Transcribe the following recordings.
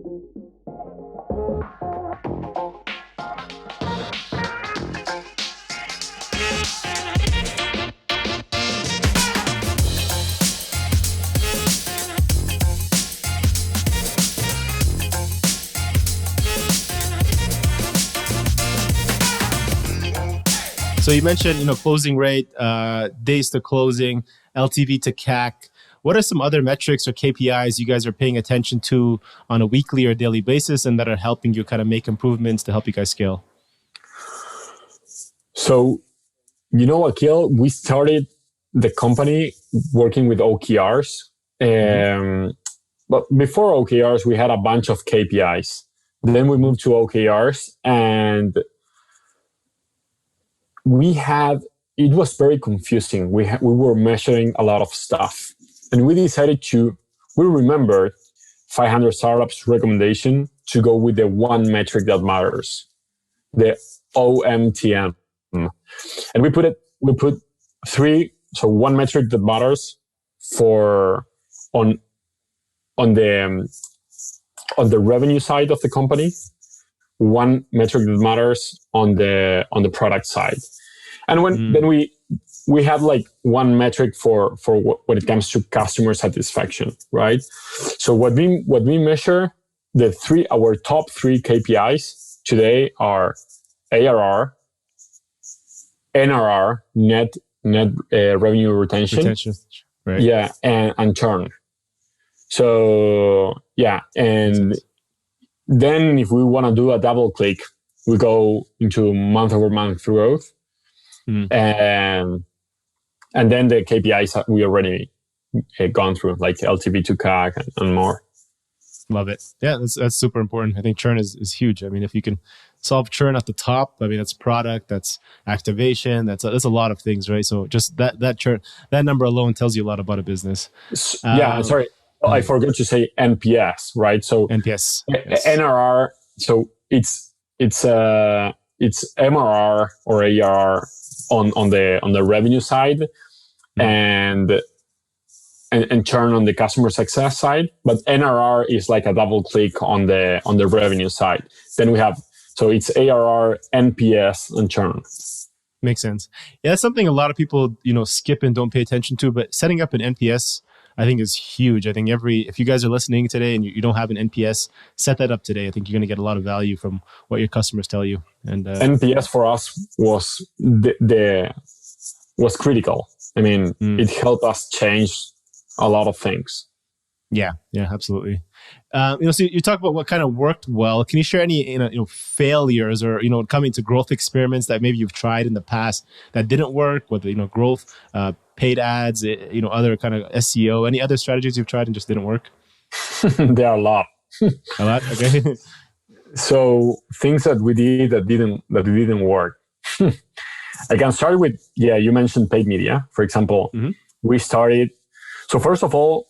So you mentioned, closing rate, days to closing, LTV to CAC. What are some other metrics or KPIs you guys are paying attention to on a weekly or daily basis and that are helping you kind of make improvements to help you guys scale? So, Akeel, we started the company working with OKRs. But before OKRs, we had a bunch of KPIs. Then we moved to OKRs, and it was very confusing. We were measuring a lot of stuff, and we remembered 500 Startups recommendation to go with the one metric that matters, the OMTM. And we put three, so one metric that matters on the revenue side of the company, one metric that matters on the product side. And then we had like one metric for when it comes to customer satisfaction, right? So what we measure, our top three KPIs today are ARR, NRR, net revenue retention. Right. Yeah, and churn. So yeah, and then if we want to do a double click, we go into month-over-month growth. And then the KPIs we already gone through, like LTV to CAC and more. Love it. Yeah, that's super important. I think churn is huge. I mean, if you can solve churn at the top, I mean, that's product, that's activation, that's a lot of things, right? So just that churn, that number alone tells you a lot about a business. Sorry, I forgot to say NPS, right? So NPS, yes. NRR. So it's MRR or ARR on the revenue side, and churn on the customer success side. But NRR is like a double click on the revenue side. Then we have, so it's ARR, NPS, and churn. Makes sense. Yeah, that's something a lot of people skip and don't pay attention to. But setting up an NPS, I think, is huge. I think if you guys are listening today and you don't have an NPS, set that up today. I think you're going to get a lot of value from what your customers tell you. And NPS for us was was critical. I mean, it helped us change a lot of things. Yeah, absolutely. So you talk about what kind of worked well. Can you share any failures or coming to growth experiments that maybe you've tried in the past that didn't work? Whether growth, paid ads, other kind of SEO, any other strategies you've tried and just didn't work? There are a lot. A lot, okay. So things that we did that didn't work. I can start with, you mentioned paid media, for example. We started. So first of all,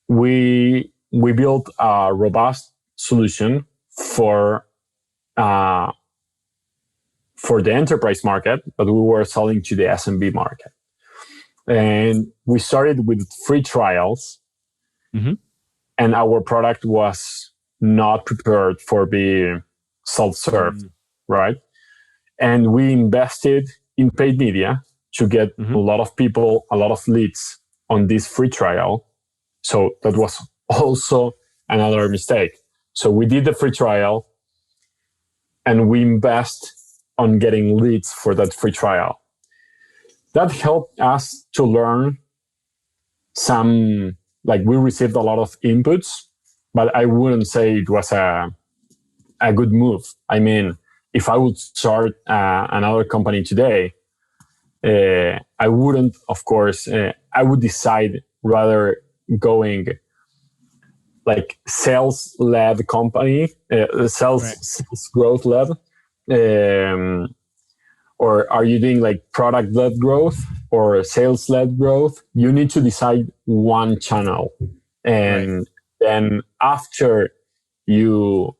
we built a robust solution for the enterprise market, but we were selling to the SMB market. And we started with free trials, and our product was not prepared for being self-serve, right? And we invested in paid media to get a lot of people, a lot of leads on this free trial. So that was also another mistake. So we did the free trial and we invest on getting leads for that free trial. That helped us to learn we received a lot of inputs, but I wouldn't say it was a good move. I mean, if I would start another company today, I wouldn't, of course, I would decide rather going like sales-led company, sales growth-led, or are you doing like product-led growth or sales-led growth? You need to decide one channel. And then after you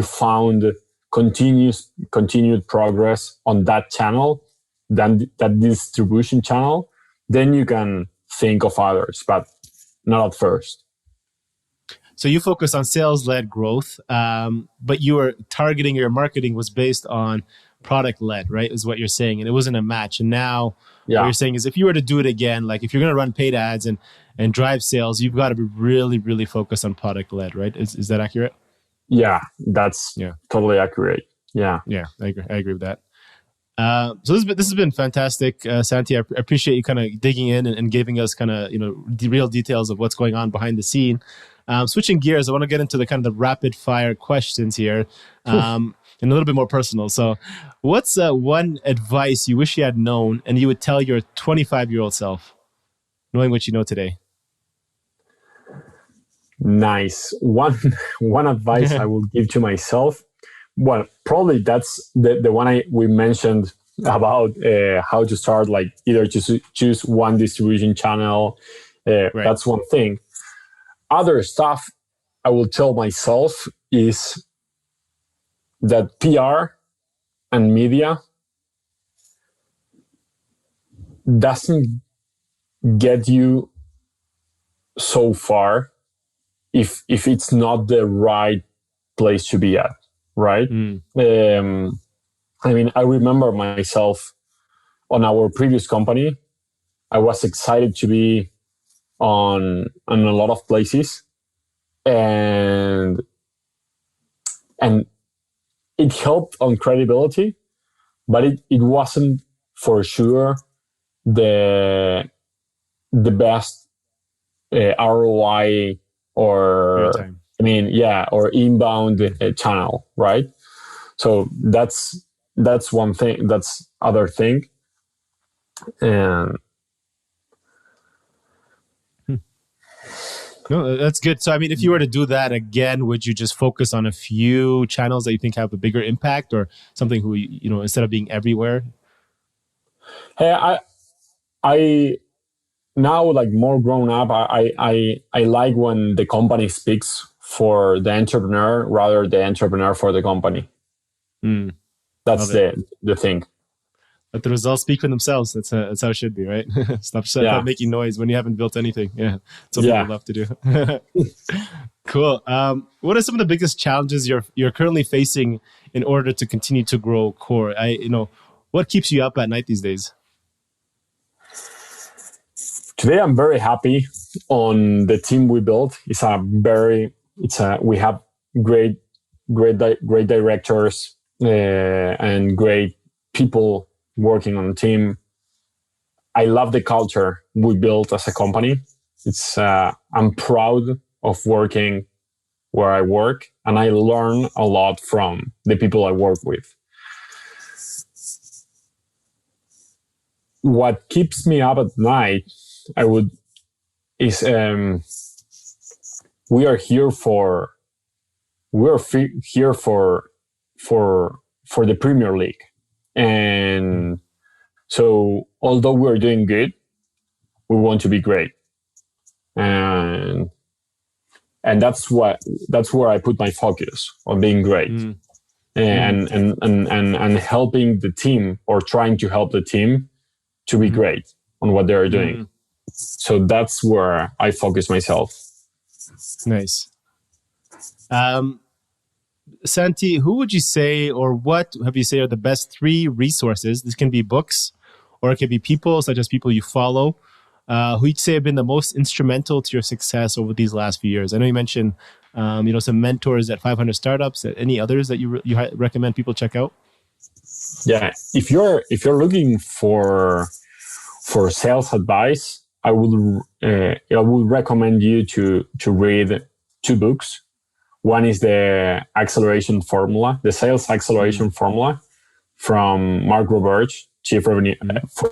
found continued progress on that channel, then that distribution channel, then you can think of others, but not at first. So you focus on sales-led growth, but you were targeting your marketing was based on product-led, right? Is what you're saying, and it wasn't a match. And now what Yeah. you're saying is, if you were to do it again, like if you're going to run paid ads and drive sales, you've got to be really, really focused on product-led, right? Is that accurate? Yeah, that's Yeah, totally accurate. Yeah. yeah, I agree with that. So this has been fantastic, Santi. I appreciate you kind of digging in and giving us kind of the real details of what's going on behind the scene. Switching gears, I want to get into the kind of the rapid fire questions here, and a little bit more personal. So, what's one advice you wish you had known and you would tell your 25-year-old self, knowing what you know today? Nice. One advice I will give to myself. Well, probably that's the one we mentioned about how to start, like either to choose one distribution channel. Right. That's one thing. Other stuff I will tell myself is that PR and media doesn't get you so far if it's not the right place to be at, right? I mean, I remember myself on our previous company. I was excited to be on a lot of places, and it helped on credibility, but it wasn't for sure the best ROI or or inbound channel, right? So that's one thing. That's other thing, and No, that's good. So, I mean, if you were to do that again, would you just focus on a few channels that you think have a bigger impact, or something who instead of being everywhere? hey, I now, like more grown up, I like when the company speaks for the entrepreneur rather the entrepreneur for the company. That's the thing. Let the results speak for themselves. That's how it should be, right? Stop making noise when you haven't built anything. Yeah, that's what people love to do. Cool. What are some of the biggest challenges you're currently facing in order to continue to grow Core? What keeps you up at night these days? Today, I'm very happy on the team we built. We have great directors and great people working on the team. I love the culture we built as a company. I'm proud of working where I work, and I learn a lot from the people I work with. What keeps me up at night, we are here for the Premier League, and so although we're doing good, we want to be great, and that's where I put my focus on being great, and helping the team, or trying to help the team to be great on what they're doing. So that's where I focus myself. Nice. Santi, who would you say, or what have you say are the best 3 resources? This can be books, or it could be people, such as people you follow, who you'd say have been the most instrumental to your success over these last few years. I know you mentioned, some mentors at 500 Startups. Any others that you recommend people check out? Yeah, if you're looking for sales advice, I would recommend you to read 2 books. One is the Acceleration Formula, the Sales Acceleration Formula, from Mark Roberge,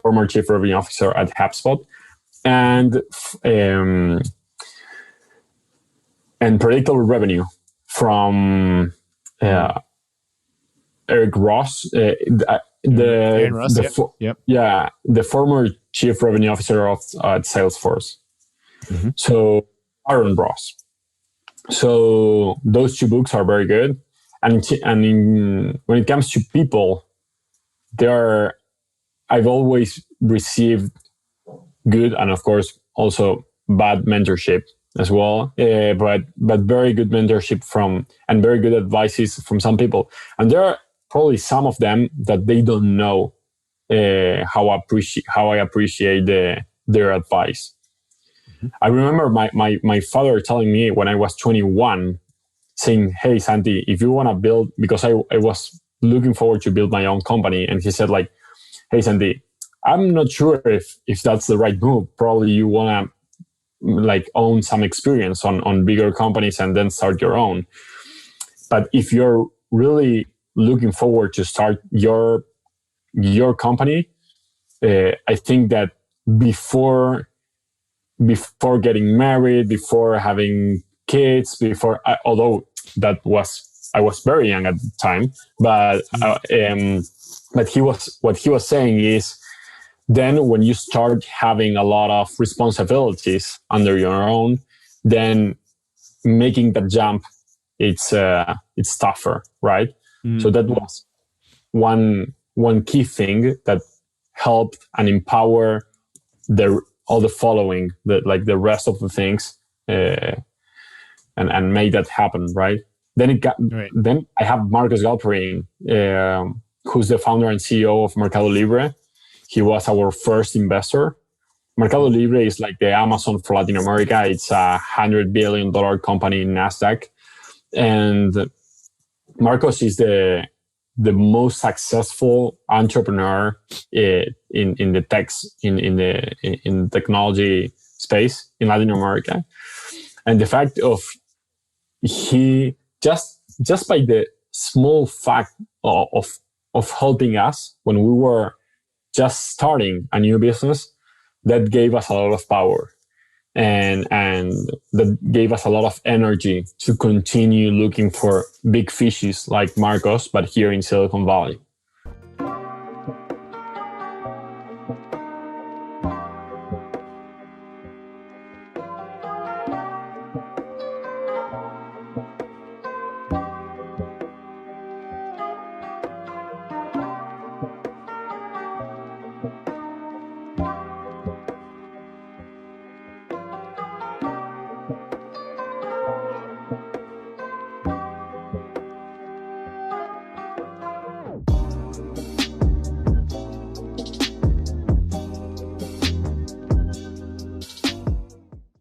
former Chief Revenue Officer at HubSpot, and Predictable Revenue from Eric Ross, Aaron Ross, the former Chief Revenue Officer at Salesforce. So Aaron Ross. So those 2 books are very good, and when it comes to people, I've always received good and of course also bad mentorship as well, but very good mentorship from and very good advices from some people. And there are probably some of them that they don't know how I appreciate their advice. Mm-hmm. I remember my father telling me when I was 21, saying, "Hey Santi, if you want to build," because I was looking forward to build my own company, and he said like, "Hey Santi, I'm not sure if that's the right move. Probably you want to like own some experience on bigger companies and then start your own. But if you're really looking forward to start your company, I think that before getting married, before having kids, although I was very young at the time, but what he was saying is, then when you start having a lot of responsibilities under your own, then making that jump, it's tougher, right? Mm-hmm. So that was one key thing that helped and empower all the following, the rest of the things, and made that happen, right? Then Then I have Marcos Galperin, who's the founder and CEO of Mercado Libre. He was our first investor. Mercado Libre is like the Amazon for Latin America. It's a $100 billion company in NASDAQ. And Marcos is the most successful entrepreneur in the in technology space in Latin America. And the fact of he just by the small fact of helping us when we were just starting a new business, that gave us a lot of power and that gave us a lot of energy to continue looking for big fishes like Marcos, but here in Silicon Valley.